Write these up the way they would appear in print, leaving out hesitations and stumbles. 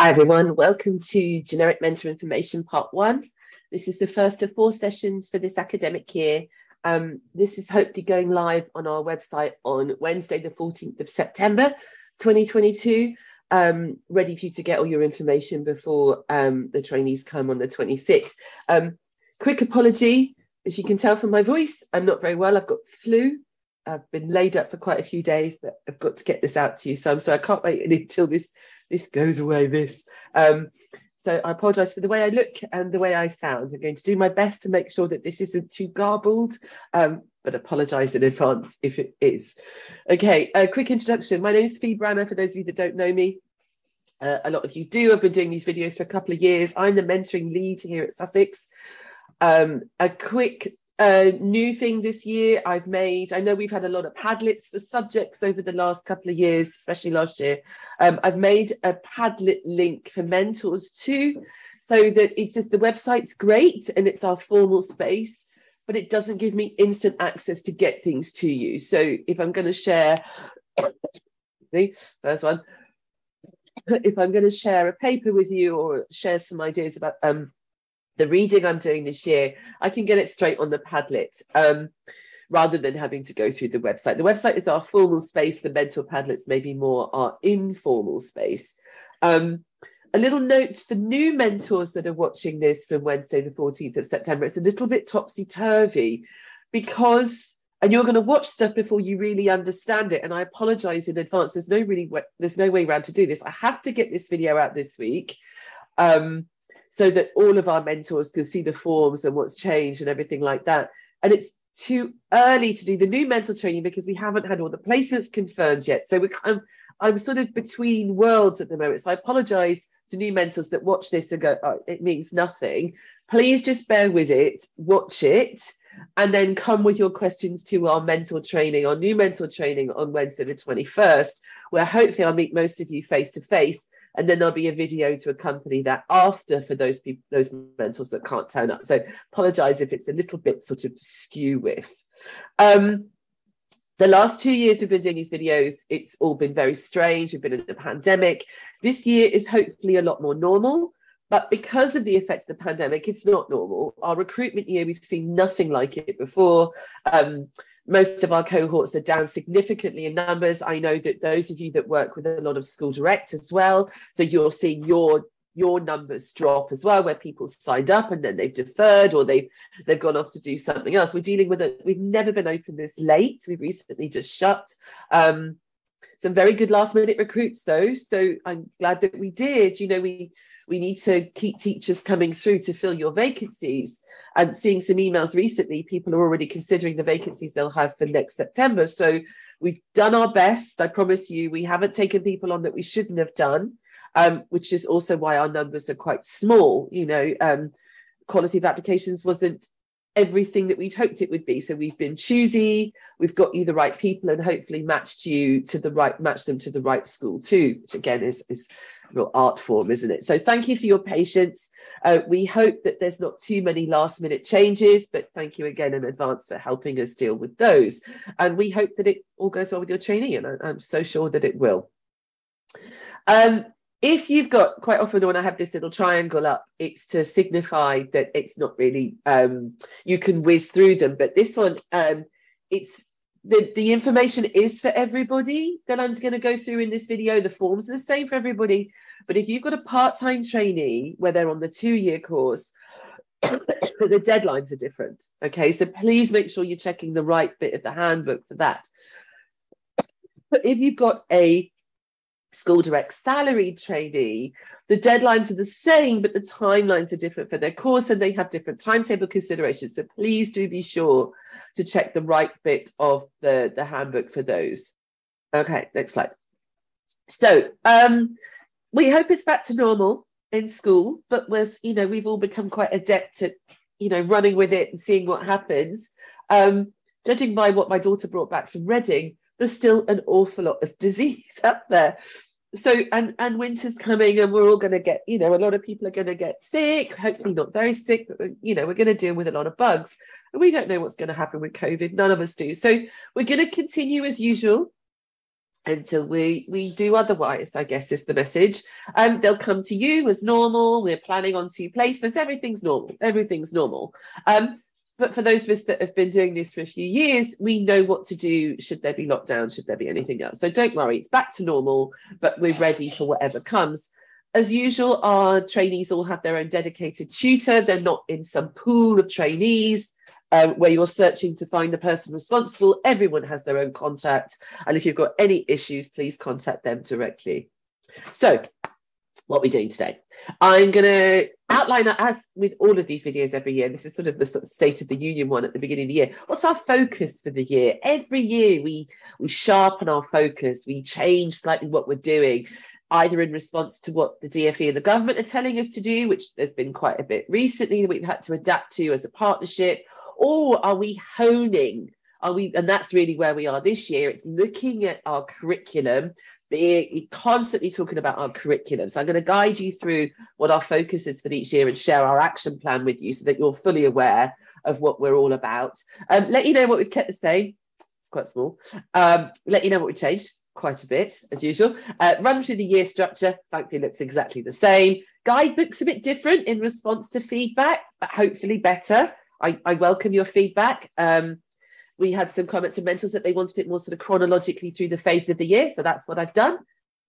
Hi everyone, welcome to Generic Mentor Information Part 1. This is the first of 4 sessions for this academic year. This is hopefully going live on our website on Wednesday the 14th of September 2022, ready for you to get all your information before the trainees come on the 26th. Quick apology, as you can tell from my voice, I'm not very well, I've got flu. I've been laid up for quite a few days, but I've got to get this out to you. So I can't wait until this goes away. So I apologise for the way I look and the way I sound. I'm going to do my best to make sure that this isn't too garbled, but apologise in advance if it is. Okay, a quick introduction. My name is Fi Branagh, for those of you that don't know me. A lot of you do. I've been doing these videos for a couple of years. I'm the mentoring lead here at Sussex. A quick new thing this year I've made, I know we've had a lot of Padlets for subjects over the last couple of years, especially last year. I've made a Padlet link for mentors too, so that it's just, the website's great and it's our formal space, but it doesn't give me instant access to get things to you. So if I'm going to share, the first one, if I'm going to share a paper with you or share some ideas about the reading I'm doing this year, I can get it straight on the Padlet rather than having to go through the website. The website is our formal space. The mentor Padlets maybe more our informal space. A little note for new mentors that are watching this from Wednesday the 14th of September, it's a little bit topsy-turvy because, and you're going to watch stuff before you really understand it, and I apologise in advance, there's no way around to do this. I have to get this video out this week. So that all of our mentors can see the forms and what's changed and everything like that. And it's too early to do the new mentor training because we haven't had all the placements confirmed yet. So I'm sort of between worlds at the moment. So I apologise to new mentors that watch this and go, oh, it means nothing. Please just bear with it, watch it, and then come with your questions to our mentor training, our new mentor training on Wednesday the 21st, where hopefully I'll meet most of you face to face. And then there'll be a video to accompany that after for those people, those mentors that can't turn up. So apologise if it's a little bit sort of skew with. The last 2 years we've been doing these videos, it's all been very strange. We've been in the pandemic. This year is hopefully a lot more normal, but because of the effects of the pandemic, it's not normal. Our recruitment year, we've seen nothing like it before. Most of our cohorts are down significantly in numbers. I know that those of you that work with a lot of school directs as well, so you're seeing your numbers drop as well, where people signed up and then they've deferred or they've gone off to do something else. We're dealing with it. We've never been open this late. We've recently just shut. Some very good last minute recruits though, so I'm glad that we did. You know, we need to keep teachers coming through to fill your vacancies. And seeing some emails recently, people are already considering the vacancies they'll have for next September. So we've done our best. I promise you, we haven't taken people on that we shouldn't have done, which is also why our numbers are quite small. You know, quality of applications wasn't everything that we'd hoped it would be. So we've been choosy, we've got you the right people and hopefully match them to the right school too, which again is a real art form, isn't it? So thank you for your patience. We hope that there's not too many last minute changes, but thank you again in advance for helping us deal with those. And we hope that it all goes well with your training, and I'm so sure that it will. If you've got, quite often when I have this little triangle up, it's to signify that it's not really, you can whiz through them, but this one, it's the information is for everybody that I'm going to go through in this video. The forms are the same for everybody, but if you've got a part-time trainee where they're on the 2-year course, the deadlines are different. Okay, so please make sure you're checking the right bit of the handbook for that. But if you've got a school direct salaried trainee, the deadlines are the same, but the timelines are different for their course and they have different timetable considerations. So please do be sure to check the right bit of the handbook for those. Okay, next slide. So we hope it's back to normal in school, but we've all become quite adept at, running with it and seeing what happens. Judging by what my daughter brought back from Reading, there's still an awful lot of disease up there. So, and winter's coming and we're all going to get, a lot of people are going to get sick, hopefully not very sick, but, we're going to deal with a lot of bugs. And we don't know what's going to happen with COVID. None of us do. So we're going to continue as usual. until we do otherwise, I guess is the message. They'll come to you as normal. We're planning on 2 placements. Everything's normal. Everything's normal. But for those of us that have been doing this for a few years, we know what to do should there be lockdown, should there be anything else. So don't worry, it's back to normal, but we're ready for whatever comes. As usual, our trainees all have their own dedicated tutor. They're not in some pool of trainees where you're searching to find the person responsible. Everyone has their own contact. And if you've got any issues, please contact them directly. So what are we doing today? I'm going to outline, as with all of these videos every year, this is sort of the State of the Union one at the beginning of the year. What's our focus for the year? Every year we sharpen our focus, we change slightly what we're doing, either in response to what the DfE and the government are telling us to do, which there's been quite a bit recently that we've had to adapt to as a partnership, or are we honing? And that's really where we are this year. It's looking at our curriculum, constantly talking about our curriculum. So I'm going to guide you through what our focus is for each year and share our action plan with you so that you're fully aware of what we're all about. Let you know what we've kept the same. It's quite small. Let you know what we've changed. Quite a bit, as usual. Run through the year structure, thankfully looks exactly the same. Guidebook's a bit different in response to feedback, but hopefully better. I welcome your feedback. We had some comments from mentors that they wanted it more sort of chronologically through the phase of the year. So that's what I've done.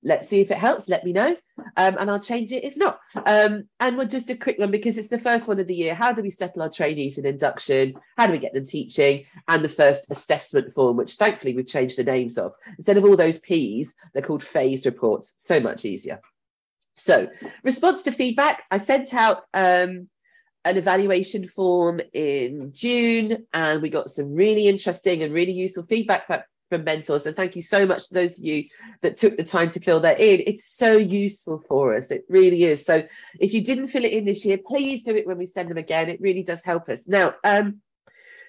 Let's see if it helps. Let me know. And I'll change it if not. And we'll just a quick one because it's the first one of the year. How do we settle our trainees in induction? How do we get them teaching? And the first assessment form, which thankfully we've changed the names of. Instead of all those Ps, they're called phased reports. So much easier. So response to feedback. I sent out an evaluation form in June, and we got some really interesting and really useful feedback from mentors. And thank you so much to those of you that took the time to fill that in. It's so useful for us. It really is. So if you didn't fill it in this year, please do it when we send them again. It really does help us. Now,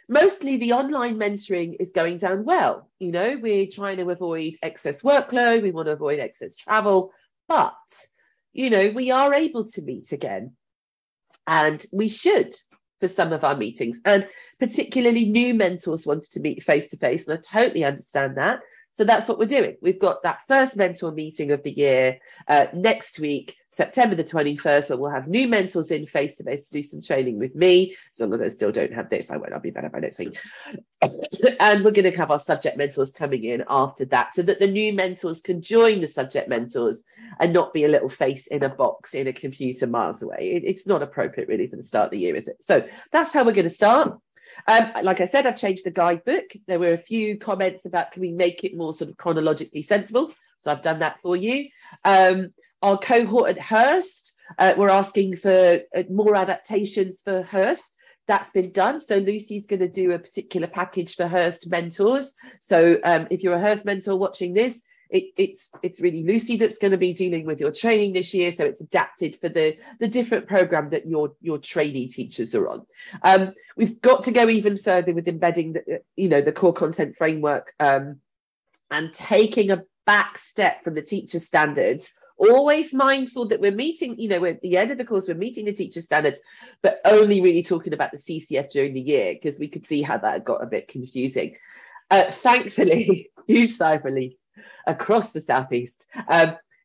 mostly the online mentoring is going down well. You know, we're trying to avoid excess workload. We want to avoid excess travel, but, you know, we are able to meet again. And we should for some of our meetings, and particularly new mentors wanted to meet face to face, and I totally understand that. So that's what we're doing. We've got that first mentor meeting of the year next week, September the 21st, where we'll have new mentors in face to face to do some training with me. As long as I still don't have this, I'll be better by next week. And we're going to have our subject mentors coming in after that so that the new mentors can join the subject mentors and not be a little face in a box in a computer miles away. It's not appropriate really for the start of the year, is it? So that's how we're going to start. Like I said, I've changed the guidebook. There were a few comments about can we make it more sort of chronologically sensible? So I've done that for you. Our cohort at Hurst, we're asking for more adaptations for Hurst. That's been done. So Lucy's going to do a particular package for Hurst mentors. So if you're a Hurst mentor watching this, it's really Lucy that's going to be dealing with your training this year. So it's adapted for the different program that your trainee teachers are on. We've got to go even further with embedding the core content framework and taking a back step from the teacher standards. Always mindful that we're meeting, we're at the end of the course, we're meeting the teacher standards, but only really talking about the CCF during the year because we could see how that got a bit confusing. Thankfully, huge sigh of relief across the Southeast.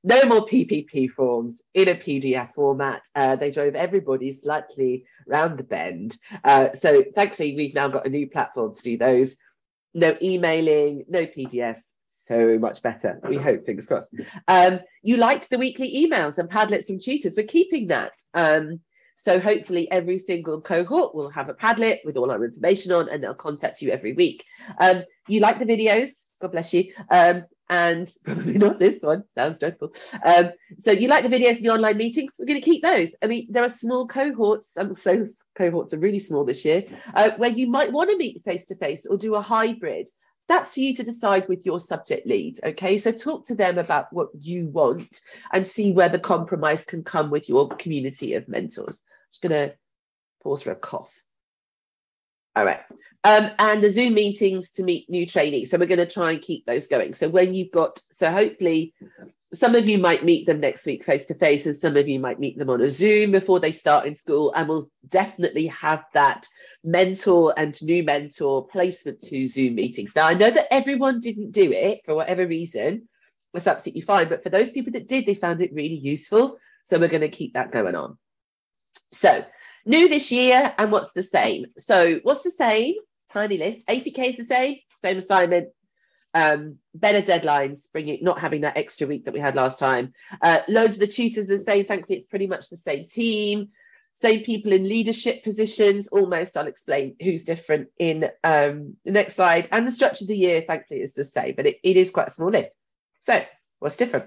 No more PPP forms in a PDF format. They drove everybody slightly round the bend. So thankfully, we've now got a new platform to do those. No emailing, no PDFs. So much better. We hope, fingers crossed. You liked the weekly emails and Padlets from tutors. We're keeping that. So hopefully every single cohort will have a Padlet with all our information on, and they'll contact you every week. You like the videos, God bless you. And probably not this one, sounds dreadful. So you like the videos and the online meetings, we're going to keep those. I mean, there are small cohorts, so cohorts are really small this year, where you might want to meet face-to-face or do a hybrid. That's for you to decide with your subject lead, okay? So talk to them about what you want and see where the compromise can come with your community of mentors. I'm just going to pause for a cough. All right. And the Zoom meetings to meet new trainees. So we're going to try and keep those going. So hopefully some of you might meet them next week face-to-face, and some of you might meet them on a Zoom before they start in school. And we'll definitely have that mentor and new mentor placement to Zoom meetings. Now, I know that everyone didn't do it for whatever reason. was absolutely fine. But for those people that did, they found it really useful. So we're going to keep that going on. So new this year, and what's the same? So what's the same? Tiny list. APK is the same assignment. Better deadlines, not having that extra week that we had last time. Loads of the tutors are the same. Thankfully, it's pretty much the same team, same people in leadership positions. Almost, I'll explain who's different in the next slide. And the structure of the year, thankfully, is the same, but it is quite a small list. So what's different?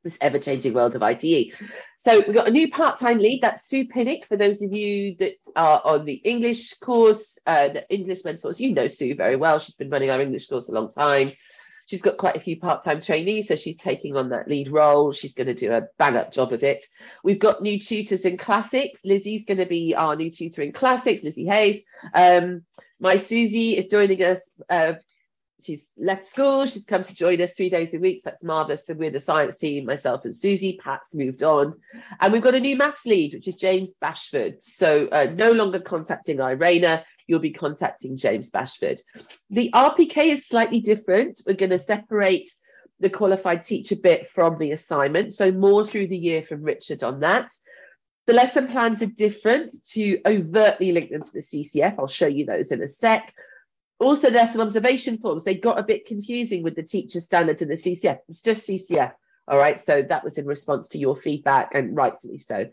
This ever-changing world of ITE. So we've got a new part-time lead. That's Sue Pinnock. For those of you that are on the English course, the English mentors, you know Sue very well. She's been running our English course a long time. She's got quite a few part-time trainees, so she's taking on that lead role. She's going to do a bang-up job of it. We've got new tutors in classics. Lizzie's going to be our new tutor in classics, Lizzie Hayes. My Susie is joining us. She's left school. She's come to join us 3 days a week. So that's marvellous. So we're the science team, myself and Susie. Pat's moved on. And we've got a new maths lead, which is James Bashford. So no longer contacting Irena. You'll be contacting James Bashford. The RPK is slightly different. We're going to separate the qualified teacher bit from the assignment. So more through the year from Richard on that. The lesson plans are different to overtly link them to the CCF. I'll show you those in a sec. Also, lesson observation forms, they got a bit confusing with the teacher standards and the CCF. It's just CCF, all right? So that was in response to your feedback, and rightfully so.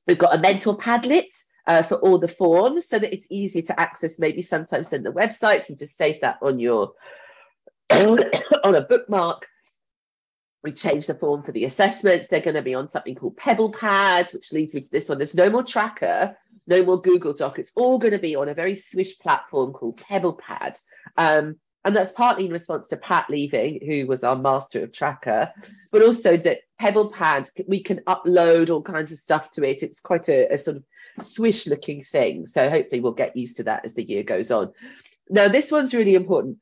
We've got a mental Padlet for all the forms so that it's easy to access, maybe sometimes in the websites, and just save that on your on a bookmark. We changed the form for the assessments. They're going to be on something called Pebble Pad, which leads me to this one. There's no more tracker, no more Google Doc. It's all going to be on a very swish platform called Pebble Pad. And that's partly in response to Pat leaving, who was our master of tracker, but also that Pebble Pad, we can upload all kinds of stuff to it. It's quite a sort of swish looking thing. So hopefully we'll get used to that as the year goes on. Now, this one's really important.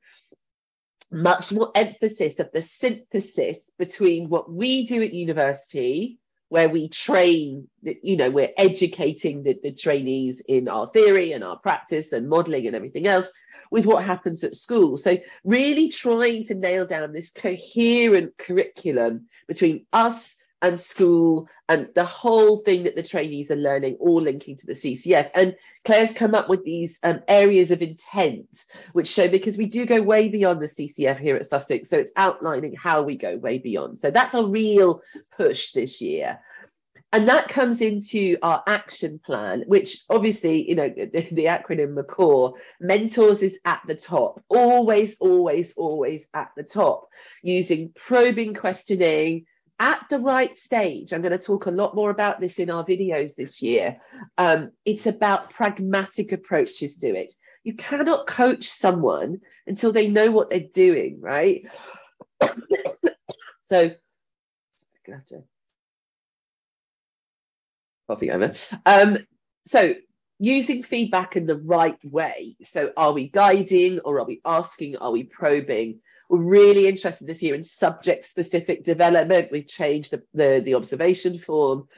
Much more emphasis of the synthesis between what we do at university, where we train, we're educating the trainees in our theory and our practice and modelling and everything else, with what happens at school. So really trying to nail down this coherent curriculum between us and school and the whole thing that the trainees are learning, all linking to the CCF. And Claire's come up with these areas of intent, which show, because we do go way beyond the CCF here at Sussex, so it's outlining how we go way beyond. So that's a real push this year. And that comes into our action plan, which obviously, the acronym MACOR, mentors is at the top, always, always, always at the top, using probing questioning, at the right stage. I'm going to talk a lot more about this in our videos this year. It's about pragmatic approaches to it. You cannot coach someone until they know what they're doing, right? So, I'm going to have to coffee over. So using feedback in the right way. So are we guiding, or are we asking? Are we probing? We're really interested this year in subject-specific development. We've changed the observation form.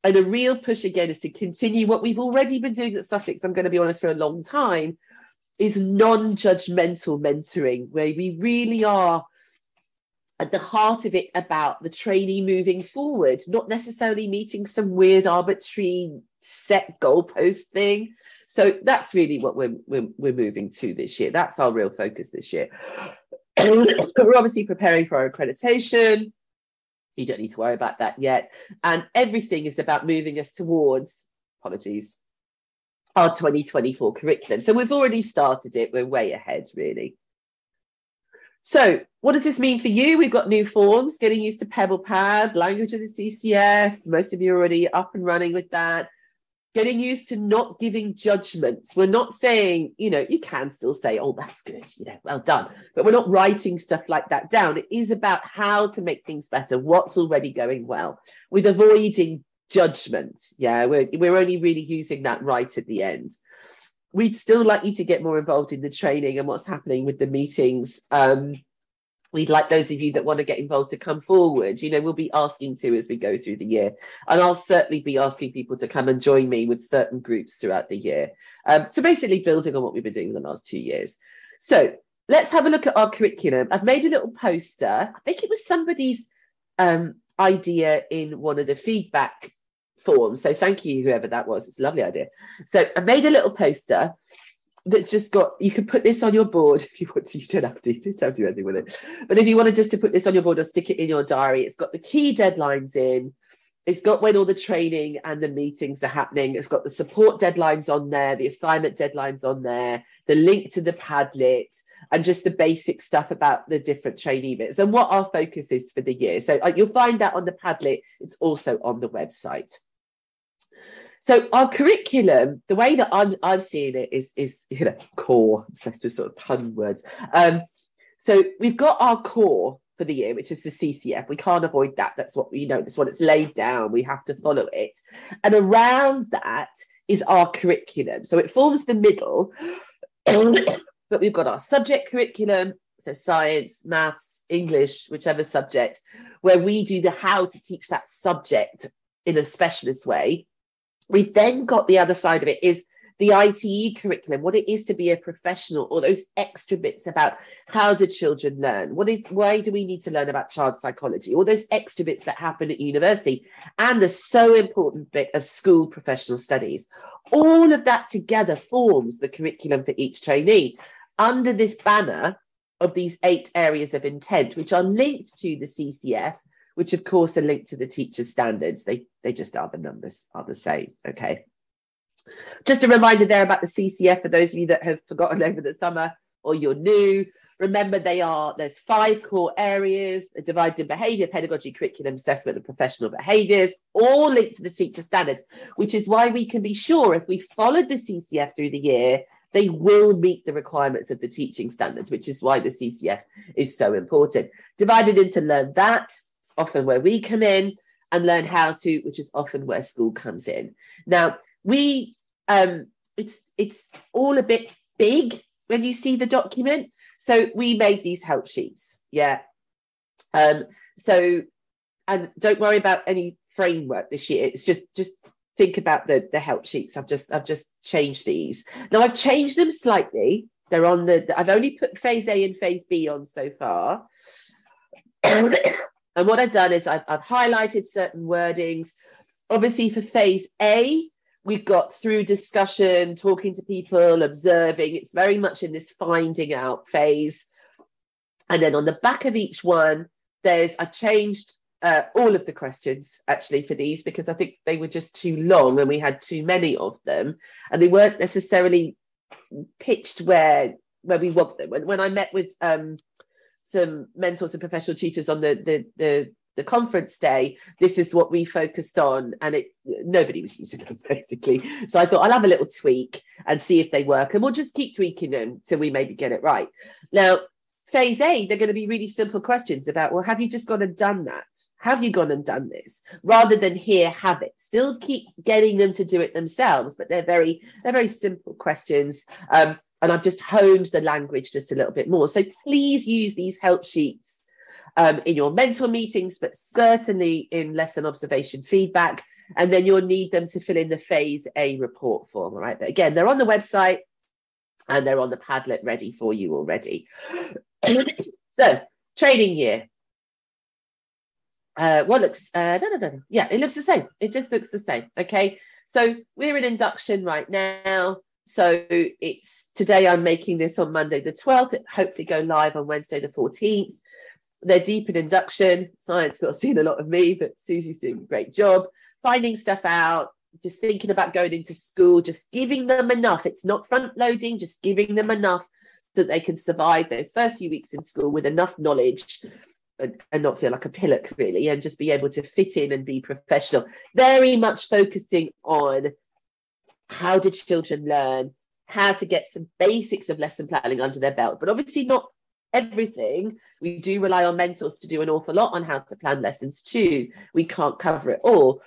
And a real push, again, is to continue what we've already been doing at Sussex, I'm going to be honest, for a long time, is non-judgmental mentoring, where we really are at the heart of it about the trainee moving forward, not necessarily meeting some weird arbitrary set goalpost thing. So that's really what we're moving to this year. That's our real focus this year. We're obviously preparing for our accreditation. You don't need to worry about that yet. And everything is about moving us towards, apologies, our 2024 curriculum. So we've already started it. We're way ahead, really. So what does this mean for you? We've got new forms, getting used to Pebble Pad, language of the CCF. Most of you are already up and running with that. Getting used to not giving judgments. We're not saying, you can still say, oh, that's good, well done. But we're not writing stuff like that down. It is about how to make things better, what's already going well, with avoiding judgment. Yeah, we're only really using that right at the end. We'd still like you to get more involved in the training and what's happening with the meetings. We'd like those of you that want to get involved to come forward. We'll be asking to as we go through the year. And I'll certainly be asking people to come and join me with certain groups throughout the year. So basically building on what we've been doing in the last 2 years. So let's have a look at our curriculum. I've made a little poster. I think it was somebody's idea in one of the feedback forms. So thank you, whoever that was. It's a lovely idea. So I made a little poster that's just got, you can put this on your board if you want to. You don't have to do anything with it. But if you wanted just to put this on your board or stick it in your diary, it's got the key deadlines in. It's got when all the training and the meetings are happening. It's got the support deadlines on there, the assignment deadlines on there, the link to the Padlet, and just the basic stuff about the different trainee bits and what our focus is for the year. So you'll find that on the Padlet. It's also on the website. So our curriculum, the way that I'm seeing it is core, obsessed with sort of pun words. So we've got our core for the year, which is the CCF. We can't avoid that. That's what that's what it's laid down. We have to follow it. And around that is our curriculum. So it forms the middle. But we've got our subject curriculum, so science, maths, English, whichever subject, where we do the how to teach that subject in a specialist way. We've then got the other side of it is the ITE curriculum, what it is to be a professional, or those extra bits about how do children learn? Why do we need to learn about child psychology? All those extra bits that happen at university, and the so important bit of school professional studies. All of that together forms the curriculum for each trainee under this banner of these 8 areas of intent, which are linked to the CCF, which of course are linked to the teacher's standards. They just are, the numbers are the same, okay? Just a reminder there about the CCF for those of you that have forgotten over the summer or you're new. Remember, there's 5 core areas, divided in behaviour, pedagogy, curriculum, assessment and professional behaviours, all linked to the teacher standards, which is why we can be sure if we followed the CCF through the year, they will meet the requirements of the teaching standards, which is why the CCF is so important. Divided into learn that, often where we come in, and learn how to, which is often where school comes in. Now, it's all a bit big when you see the document. So we made these help sheets, yeah. And don't worry about any framework this year. It's just think about the help sheets. I've just changed these. Now I've changed them slightly. They're on I've only put phase A and phase B on so far. And what I've done is I've highlighted certain wordings. Obviously for phase A, we've got through discussion, talking to people, observing. It's very much in this finding out phase. And then on the back of each one, I've changed all of the questions actually for these, because I think they were just too long and we had too many of them. And they weren't necessarily pitched where we want them. When I met with some mentors and professional tutors on the conference day, this is what we focused on, and nobody was using them basically. So I thought I'll have a little tweak and see if they work, and we'll just keep tweaking them till we maybe get it right. Now, phase A, they're going to be really simple questions about, well, have you just gone and done that? Have you gone and done this? Rather than here, have it. Still keep getting them to do it themselves, but they're very simple questions. And I've just honed the language just a little bit more. So please use these help sheets in your mentor meetings, but certainly in lesson observation feedback. And then you'll need them to fill in the phase A report form, all right? But again, they're on the website and they're on the Padlet ready for you already. So, training year. What looks, no. Yeah, it looks the same. It just looks the same, okay? So we're in induction right now. So today I'm making this on Monday the 12th. It hopefully go live on Wednesday the 14th. They're deep in induction. Science not seen a lot of me, but Susie's doing a great job finding stuff out, just thinking about going into school, just giving them enough. It's not front loading, just giving them enough so that they can survive those first few weeks in school with enough knowledge and not feel like a pillock really, and just be able to fit in and be professional. Very much focusing on how do children learn, how to get some basics of lesson planning under their belt, but obviously not everything. We do rely on mentors to do an awful lot on how to plan lessons too. We can't cover it all.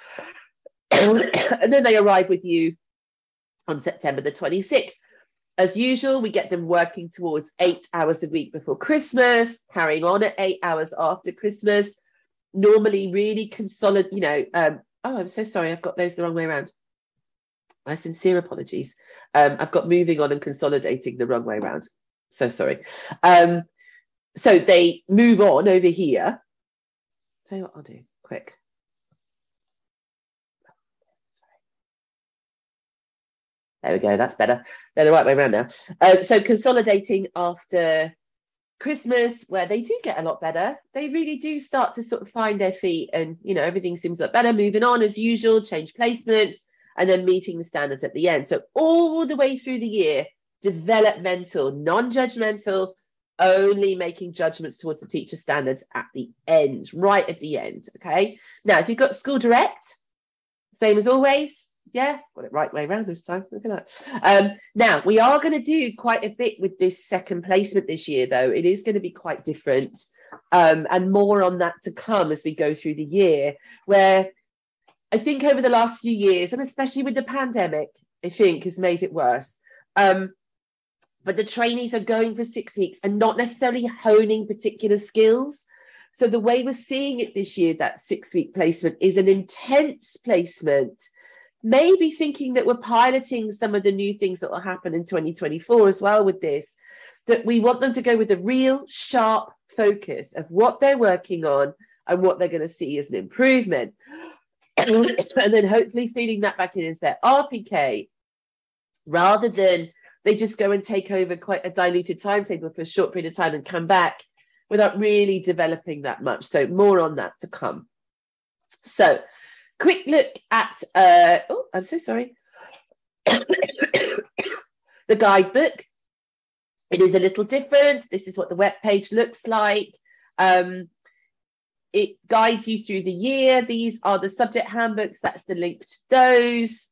And then they arrive with you on September the 26th. As usual, we get them working towards 8 hours a week before Christmas, carrying on at 8 hours after Christmas. Normally really consolidate, oh, I'm so sorry, I've got those the wrong way around. My sincere apologies. I've got moving on and consolidating the wrong way around. So sorry. So they move on over here. Tell you what I'll do, quick. There we go, that's better. They're the right way around now. So consolidating after Christmas, where they do get a lot better. They really do start to sort of find their feet, and, you know, everything seems a lot better, moving on as usual, change placements, and then meeting the standards at the end. So all the way through the year, developmental, non-judgmental, only making judgments towards the teacher standards at the end, right at the end, okay? Now, if you've got school direct, same as always, yeah, got it right way around this time, look at that. Now, we are going to do quite a bit with this second placement this year, though. It is going to be quite different, and more on that to come as we go through the year, where I think over the last few years, and especially with the pandemic, I think has made it worse. But the trainees are going for 6 weeks and not necessarily honing particular skills. So the way we're seeing it this year, that 6-week placement is an intense placement, maybe thinking that we're piloting some of the new things that will happen in 2024 as well with this, that we want them to go with a real sharp focus of what they're working on and what they're going to see as an improvement. And then hopefully feeding that back in as their RPK, rather than they just go and take over quite a diluted timetable for a short period of time and come back without really developing that much. So more on that to come. So quick look at, oh, I'm so sorry. The guidebook. It is a little different. This is what the web page looks like. It guides you through the year. These are the subject handbooks. That's the link to those.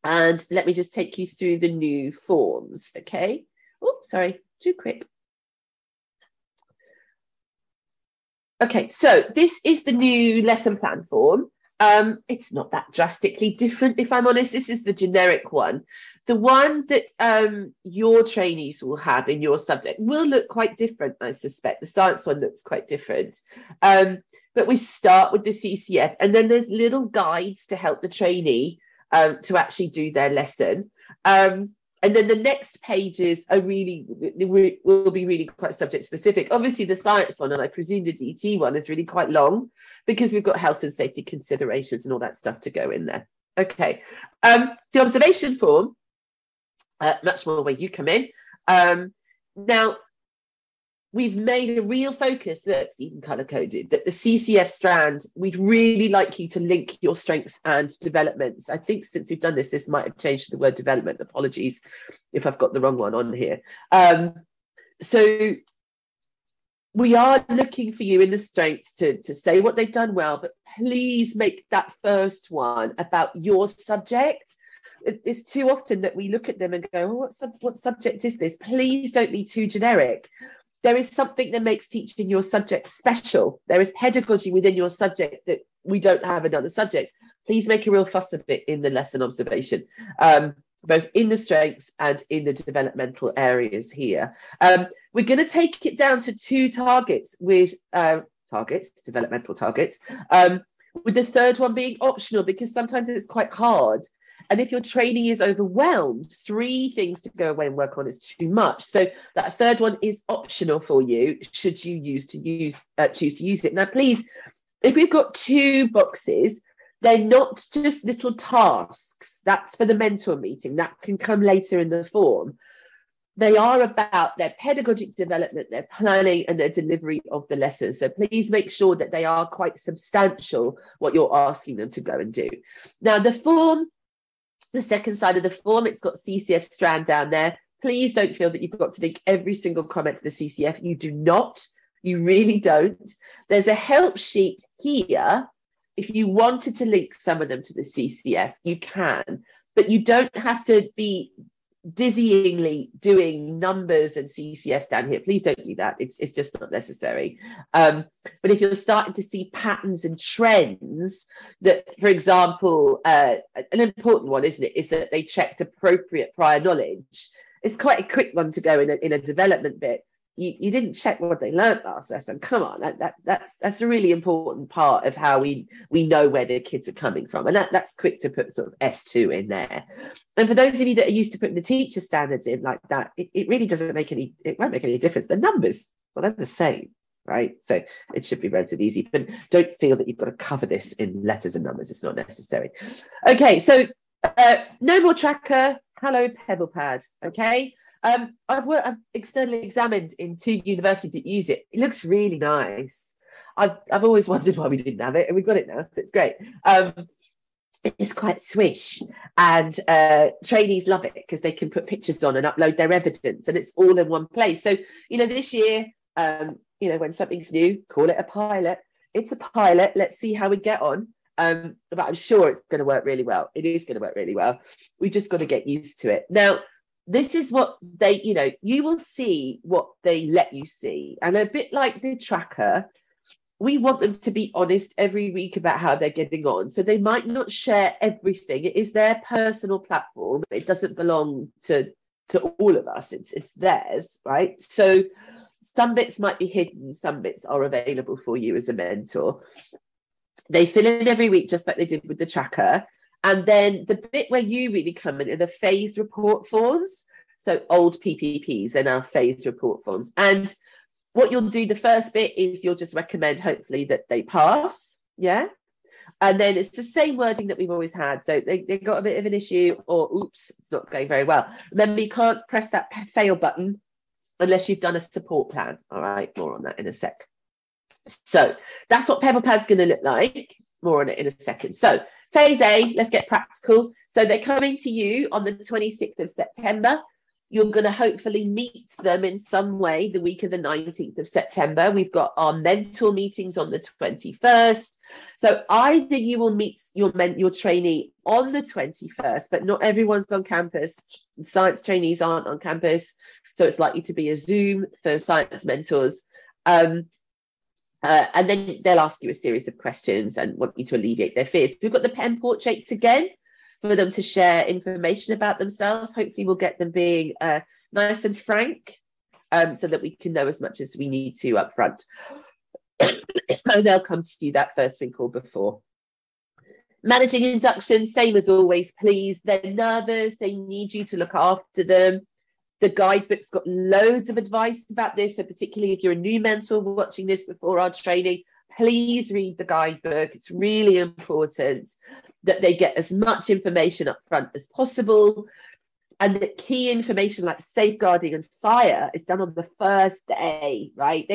And let me just take you through the new forms, okay? Oh, sorry, too quick. Okay, so this is the new lesson plan form. It's not that drastically different, if I'm honest. This is the generic one. The one that your trainees will have in your subject will look quite different, I suspect. The science one looks quite different. But we start with the CCF, and then there's little guides to help the trainee to actually do their lesson. And then the next pages are will be really quite subject specific. Obviously the science one, and I presume the DT one, is really quite long because we've got health and safety considerations and all that stuff to go in there. Okay, the observation form, much more where you come in. Now, we've made a real focus, that's even colour coded, that the CCF strand, we'd really like you to link your strengths and developments. I think since we've done this, this might have changed the word development. Apologies if I've got the wrong one on here. So we are looking for you in the strengths to say what they've done well, but please make that first one about your subject. It's too often that we look at them and go, oh, what subject is this? Please don't be too generic. There is something that makes teaching your subject special. There is pedagogy within your subject that we don't have in other subjects. Please make a real fuss of it in the lesson observation, both in the strengths and in the developmental areas here. We're going to take it down to 2 targets with developmental targets, with the third one being optional, because sometimes it's quite hard. And if your training is overwhelmed, 3 things to go away and work on is too much. So that third one is optional for you, should you choose to use it. Now, please, if we've got 2 boxes, they're not just little tasks. That's for the mentor meeting. That can come later in the form. They are about their pedagogic development, their planning, and their delivery of the lesson. So please make sure that they are quite substantial, what you're asking them to go and do. Now, the form, the second side of the form, it's got CCF strand down there. Please don't feel that you've got to link every single comment to the CCF. You do not. You really don't. There's a help sheet here. If you wanted to link some of them to the CCF, you can, but you don't have to be dizzyingly doing numbers and CCS down here. Please don't do that. It's just not necessary. But if you're starting to see patterns and trends, that, for example, an important one, isn't it, is that they checked appropriate prior knowledge. It's quite a quick one to go in a development bit. you didn't check what they learned last lesson. Come on, that's a really important part of how we know where the kids are coming from, and that's quick to put sort of S2 in there. And for those of you that are used to putting the teacher standards in like that, it really doesn't make any, it won't make any difference. The numbers, well, they're the same, right? So it should be relatively easy, but don't feel that you've got to cover this in letters and numbers. It's not necessary. Okay, so no more tracker. Hello, Pebble Pad. Okay. I've externally examined in 2 universities that use it. It looks really nice. I've always wondered why we didn't have it, and we've got it now, so it's great. It's quite swish, and trainees love it because they can put pictures on and upload their evidence, and it's all in one place. So, this year, when something's new, call it a pilot. It's a pilot. Let's see how we get on. But I'm sure it's going to work really well. It is going to work really well. We just got to get used to it. Now, this is what they, you will see what they let you see. And a bit like the tracker, we want them to be honest every week about how they're getting on. So they might not share everything. It is their personal platform. It doesn't belong to all of us. It's theirs, right? So some bits might be hidden. Some bits are available for you as a mentor. They fill in every week, just like they did with the tracker. And then the bit where you really come in are the phase report forms. So old PPPs, they're now phase report forms. And what you'll do, the first bit is you'll just recommend, hopefully, that they pass. Yeah. And then it's the same wording that we've always had. So they got a bit of an issue, or oops, it's not going very well. Remember, you can't press that fail button unless you've done a support plan. All right, more on that in a sec. So that's what Pebble Pad's going to look like. More on it in a second. So phase A, let's get practical. So they're coming to you on the 26th of September. You're going to hopefully meet them in some way the week of the 19th of September. We've got our mentor meetings on the 21st. So either you will meet your trainee on the 21st, but not everyone's on campus. Science trainees aren't on campus. So it's likely to be a Zoom for science mentors. And then they'll ask you a series of questions and want you to alleviate their fears. We've got the pen portraits again for them to share information about themselves. Hopefully we'll get them being nice and frank so that we can know as much as we need to up front. And they'll come to you that first week or before. Managing induction, same as always, please. They're nervous. They need you to look after them. The guidebook's got loads of advice about this. So particularly if you're a new mentor watching this before our training, please read the guidebook. It's really important that they get as much information up front as possible. And the key information like safeguarding and fire is done on the first day, right?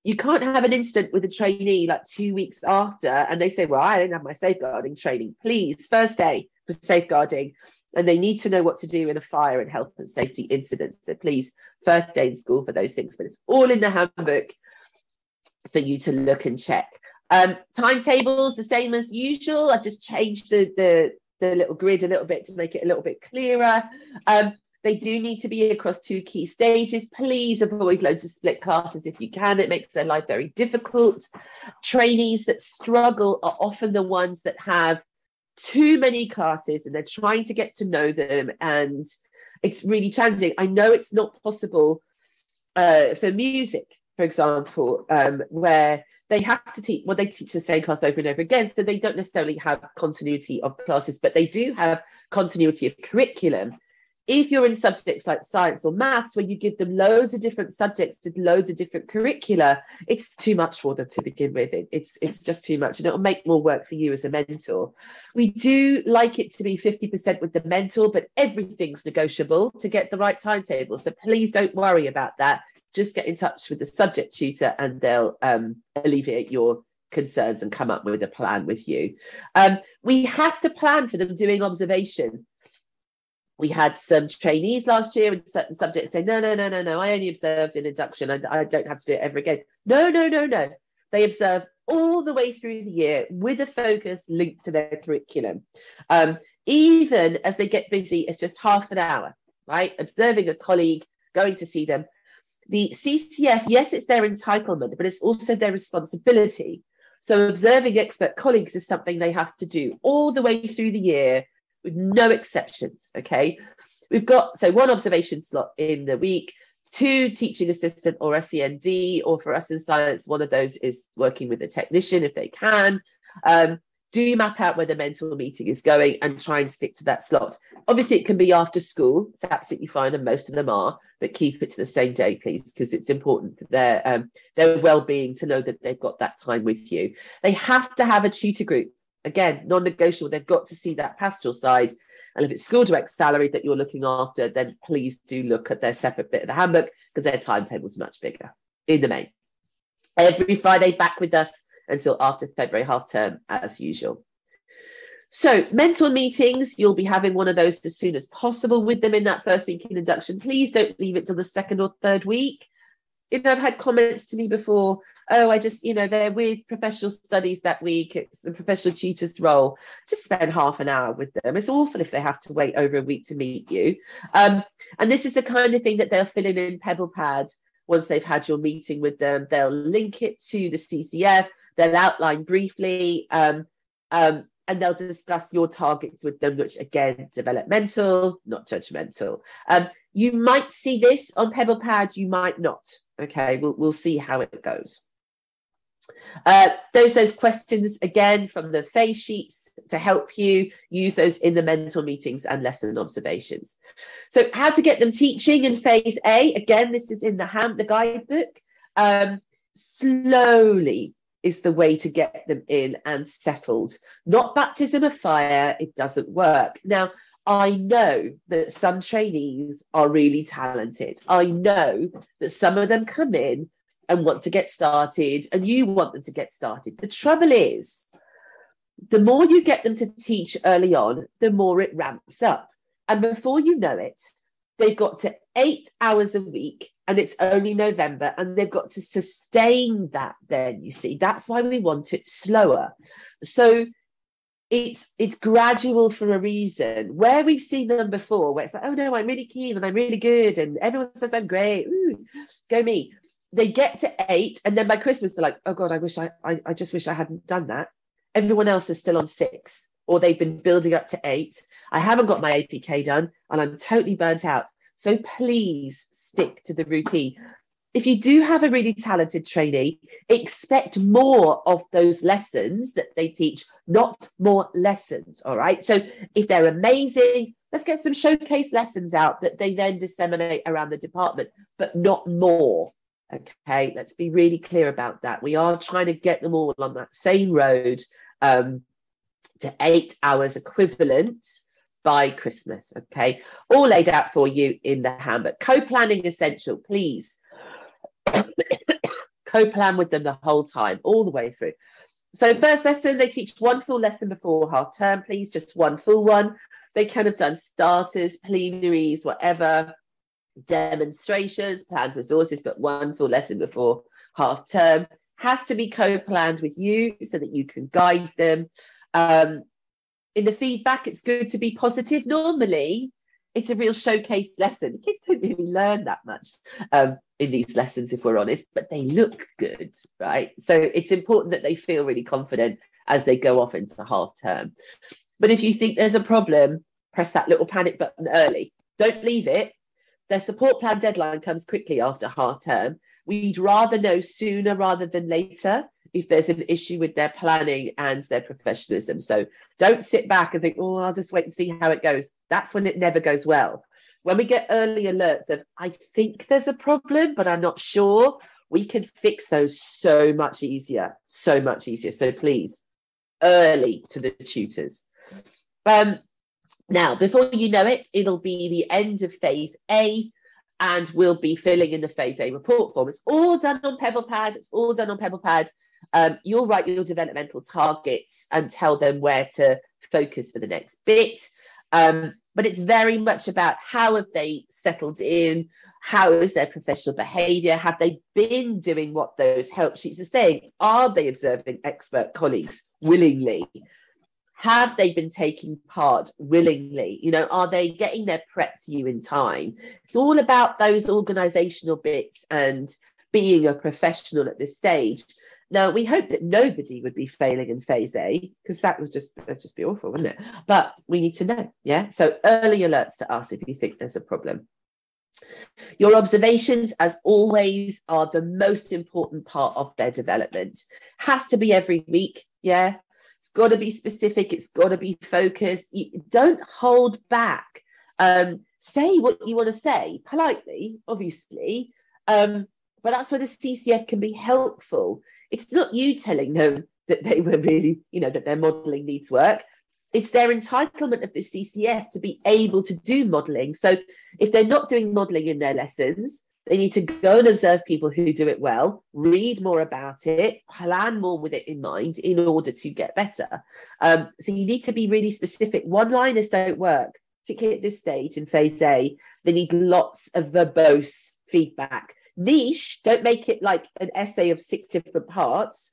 You can't have an incident with a trainee like 2 weeks after and they say, well, I didn't have my safeguarding training. Please, first day for safeguarding. And they need to know what to do in a fire and health and safety incident. So please, first day in school for those things. But it's all in the handbook for you to look and check. Timetables, the same as usual. I've just changed the little grid a little bit to make it a little bit clearer. They do need to be across 2 key stages. Please avoid loads of split classes if you can. It makes their life very difficult. Trainees that struggle are often the ones that have too many classes and they're trying to get to know them, and it's really challenging. I know it's not possible for music, for example, where they have to teach, well, they teach the same class over and over again, so they don't necessarily have continuity of classes, but they do have continuity of curriculum. If you're in subjects like science or maths, where you give them loads of different subjects with loads of different curricula, it's too much for them to begin with. It's just too much, and it'll make more work for you as a mentor. We do like it to be 50% with the mentor, but everything's negotiable to get the right timetable. So please don't worry about that. Just get in touch with the subject tutor and they'll alleviate your concerns and come up with a plan with you. We have to plan for them doing observation. We had some trainees last year with certain subjects say, no, I only observed in induction. I don't have to do it ever again. No. They observe all the way through the year with a focus linked to their curriculum. Even as they get busy, it's just half an hour, right? Observing a colleague, going to see them. The CCF, yes, it's their entitlement, but it's also their responsibility. So observing expert colleagues is something they have to do all the way through the year, with no exceptions, okay? We've got, so 1 observation slot in the week, 2, teaching assistant or SEND, or for us in science, one of those is working with a technician if they can. Do map out where the mentor meeting is going and try and stick to that slot. Obviously, it can be after school. It's absolutely fine, and most of them are, but keep it to the same day, please, because it's important for their well-being to know that they've got that time with you. They have to have a tutor group. Again, non-negotiable. They've got to see that pastoral side. And if it's school direct salary that you're looking after, then please do look at their separate bit of the handbook, because their timetable is much bigger in the main. Every Friday back with us until after February half term as usual. So mentor meetings, you'll be having one of those as soon as possible with them in that first week in induction. Please don't leave it till the second or third week. I've had comments to me before, oh, I just, they're with professional studies that week, it's the professional tutor's role, just spend half an hour with them. It's awful if they have to wait over a week to meet you. And this is the kind of thing that they'll fill in Pebble Pad once they've had your meeting with them. They'll link it to the CCF, they'll outline briefly, and they'll discuss your targets with them, which again, developmental, not judgmental. You might see this on Pebble Pad, you might not. Okay, we'll see how it goes. Those questions again from the phase sheets to help you use those in the mentor meetings and lesson observations. So how to get them teaching in phase A, again, this is in the guidebook. Slowly is the way to get them in and settled. Not baptism of fire, it doesn't work. Now, I know that some trainees are really talented. I know that some of them come in and want to get started, and you want them to get started. The trouble is, the more you get them to teach early on, the more it ramps up. And before you know it, they've got to 8 hours a week, and it's only November, and they've got to sustain that then, you see. That's why we want it slower. So it's gradual for a reason. Where we've seen them before, where it's like, oh no, I'm really keen and I'm really good and everyone says I'm great, ooh, go me. They get to 8, and then by Christmas they're like, oh God, I just wish I hadn't done that. Everyone else is still on 6, or they've been building up to 8. I haven't got my APK done and I'm totally burnt out. So please stick to the routine. If you do have a really talented trainee, expect more of those lessons that they teach, not more lessons, all right? So if they're amazing, let's get some showcase lessons out that they then disseminate around the department, but not more, okay? Let's be really clear about that. We are trying to get them all on that same road to 8 hours equivalent by Christmas, okay? All laid out for you in the handbook. Co-planning essential, please. Co-plan with them the whole time, all the way through. So first lesson, they teach one full lesson before half term, please, just one full one. They can have done starters, plenaries, whatever, demonstrations, planned resources, but one full lesson before half term. Has to be co-planned with you so that you can guide them. In the feedback, it's good to be positive. Normally, it's a real showcase lesson. Kids don't really learn that much in these lessons, if we're honest, but they look good, right? So it's important that they feel really confident as they go off into half term. But if you think there's a problem, press that little panic button early. Don't leave it. Their support plan deadline comes quickly after half term. We'd rather know sooner rather than later if there's an issue with their planning and their professionalism. So don't sit back and think, oh, I'll just wait and see how it goes. That's when it never goes well. When we get early alerts of, I think there's a problem, but I'm not sure, we can fix those so much easier, so much easier. So please, early to the tutors. Now, before you know it, it'll be the end of phase A, and we'll be filling in the phase A report form. It's all done on Pebble Pad. It's all done on Pebble Pad. You'll write your developmental targets and tell them where to focus for the next bit. But it's very much about how have they settled in, how is their professional behaviour, have they been doing what those help sheets are saying, are they observing expert colleagues willingly, have they been taking part willingly, are they getting their prep to you in time. It's all about those organisational bits and being a professional at this stage. Now, we hope that nobody would be failing in phase A, because that'd just be awful, wouldn't it? But we need to know, yeah? So early alerts to us if you think there's a problem. Your observations, as always, are the most important part of their development. Has to be every week, yeah. It's got to be specific. It's got to be focused. Don't hold back. Say what you want to say politely, obviously, but that's where the CCF can be helpful. It's not you telling them that they were really, that their modelling needs work. It's their entitlement of the CCF to be able to do modelling. So if they're not doing modelling in their lessons, they need to go and observe people who do it well, read more about it, plan more with it in mind in order to get better. So you need to be really specific. One-liners don't work, particularly at this stage in phase A. They need lots of verbose feedback. Niche, don't make it like an essay of 6 different parts.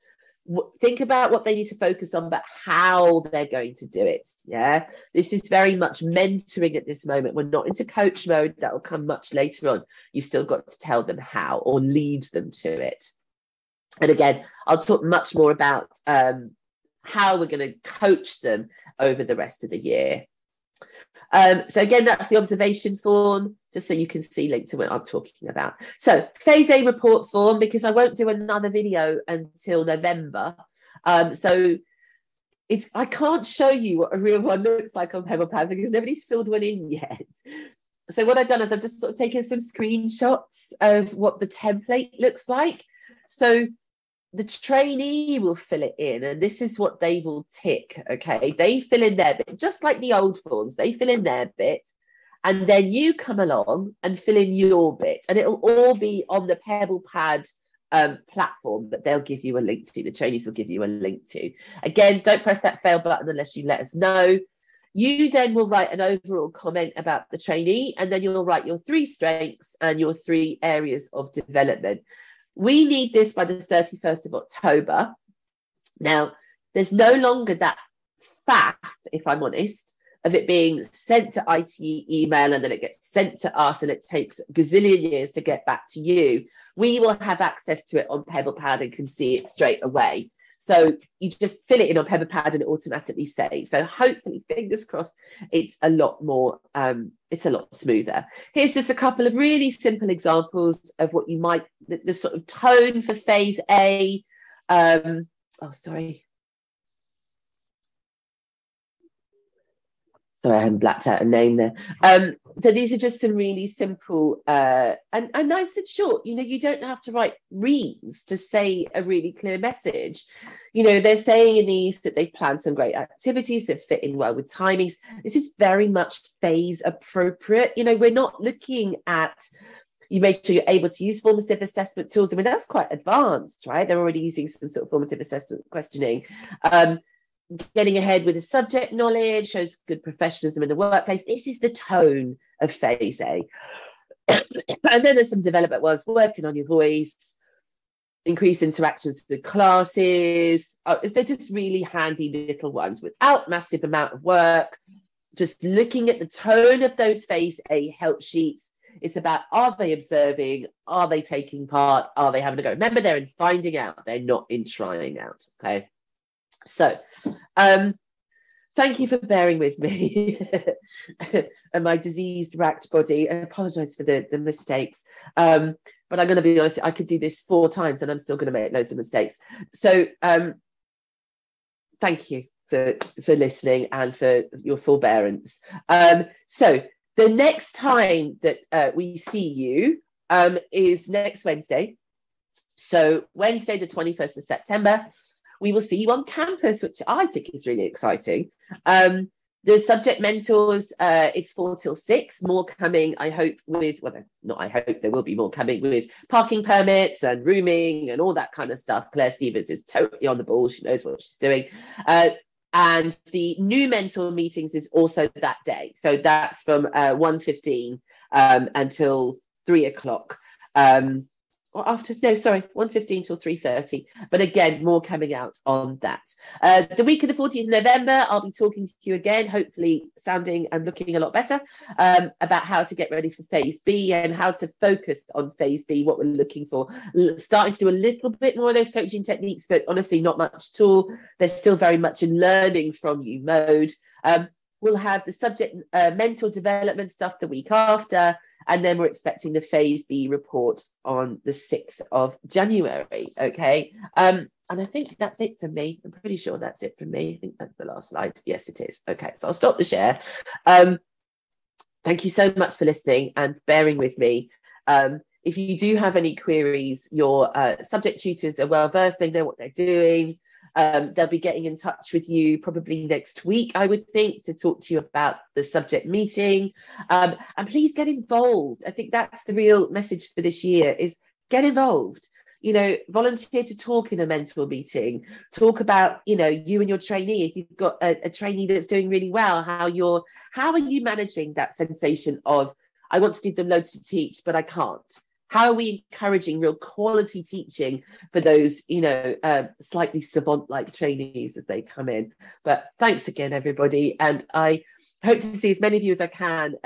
Think about what they need to focus on, but how they're going to do it. Yeah, this is very much mentoring at this moment. We're not into coach mode. That will come much later on. You've still got to tell them how or lead them to it. And again, I'll talk much more about how we're going to coach them over the rest of the year. So again, that's the observation form, just so you can see linked to what I'm talking about. So phase A report form, because I won't do another video until November. So I can't show you what a real one looks like on Pebble because nobody's filled one in yet. So what I've done is I've just sort of taken some screenshots of what the template looks like. So the trainee will fill it in, and this is what they will tick, okay? They fill in their bit, just like the old forms. They fill in their bit, and then you come along and fill in your bit, and it'll all be on the Pebble Pad platform that they'll give you a link to. The trainees will give you a link to. Again, don't press that fail button unless you let us know. You then will write an overall comment about the trainee, and then you'll write your 3 strengths and your 3 areas of development. We need this by the 31st of October. Now, there's no longer that faff, if I'm honest, of it being sent to IT email and then it gets sent to us and it takes a gazillion years to get back to you. We will have access to it on PebblePad and can see it straight away. So you just fill it in on PebblePad and it automatically saves. So hopefully, fingers crossed, it's a lot more, it's a lot smoother. Here's just a couple of really simple examples of what you might, the sort of tone for phase A. Sorry, I haven't blacked out a name there. So these are just some really simple and nice and short. You don't have to write reams to say a really clear message. They're saying in these that they've planned some great activities that fit in well with timings. This is very much phase appropriate. We're not looking at, you make sure you're able to use formative assessment tools. I mean, that's quite advanced, right? They're already using some sort of formative assessment questioning. Getting ahead with the subject knowledge, shows good professionalism in the workplace. This is the tone of phase A. And then there's some development ones, working on your voice, increase interactions with classes. They're just really handy little ones without massive amount of work. Just looking at the tone of those phase A help sheets. It's about, are they observing? Are they taking part? Are they having a go? Remember, they're in finding out. They're not in trying out, okay? So, thank you for bearing with me and my diseased, racked body. I apologise for the mistakes, but I'm going to be honest, I could do this 4 times and I'm still going to make loads of mistakes. So, thank you for listening and for your forbearance. So, the next time that we see you is next Wednesday. So, Wednesday, the 21st of September. We will see you on campus, which I think is really exciting. The subject mentors, it's 4 till 6, more coming, I hope, with, well, not I hope, there will be more coming with parking permits and rooming and all that kind of stuff. Claire Stevens is totally on the ball. She knows what she's doing. And the new mentor meetings is also that day. So that's from 1:15 until 3 o'clock. Or after, no, sorry, 1:15 till 3:30. But again, more coming out on that. The week of the 14th of November, I'll be talking to you again, hopefully sounding and looking a lot better, about how to get ready for phase B and how to focus on phase B, what we're looking for. Starting to do a little bit more of those coaching techniques, but honestly, not much at all. They're still very much in learning from you mode. We'll have the subject mental development stuff the week after. And then we're expecting the Phase B report on the 6th of January. Okay. And I think that's it for me. I'm pretty sure that's it for me. I think that's the last slide. Yes, it is. Okay, so I'll stop the share. Thank you so much for listening and bearing with me. If you do have any queries, your subject tutors are well versed, they know what they're doing. They'll be getting in touch with you probably next week, I would think, to talk to you about the subject meeting. And please get involved. I think that's the real message for this year, is get involved. You know, volunteer to talk in a mentor meeting. Talk about, you know, you and your trainee. If you've got a trainee that's doing really well, how are you managing that sensation of, I want to give them loads to teach, but I can't. How are we encouraging real quality teaching for those, you know, slightly savant-like trainees as they come in? But thanks again, everybody. And I hope to see as many of you as I can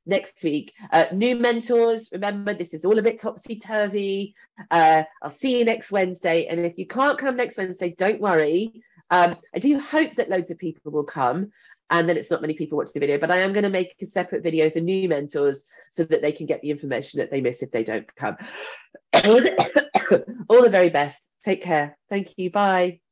next week. New mentors, remember, this is all a bit topsy-turvy. I'll see you next Wednesday. And if you can't come next Wednesday, don't worry. I do hope that loads of people will come, and then it's not many people watch the video, but I am going to make a separate video for new mentors so that they can get the information that they miss if they don't come. All the very best. Take care. Thank you. Bye.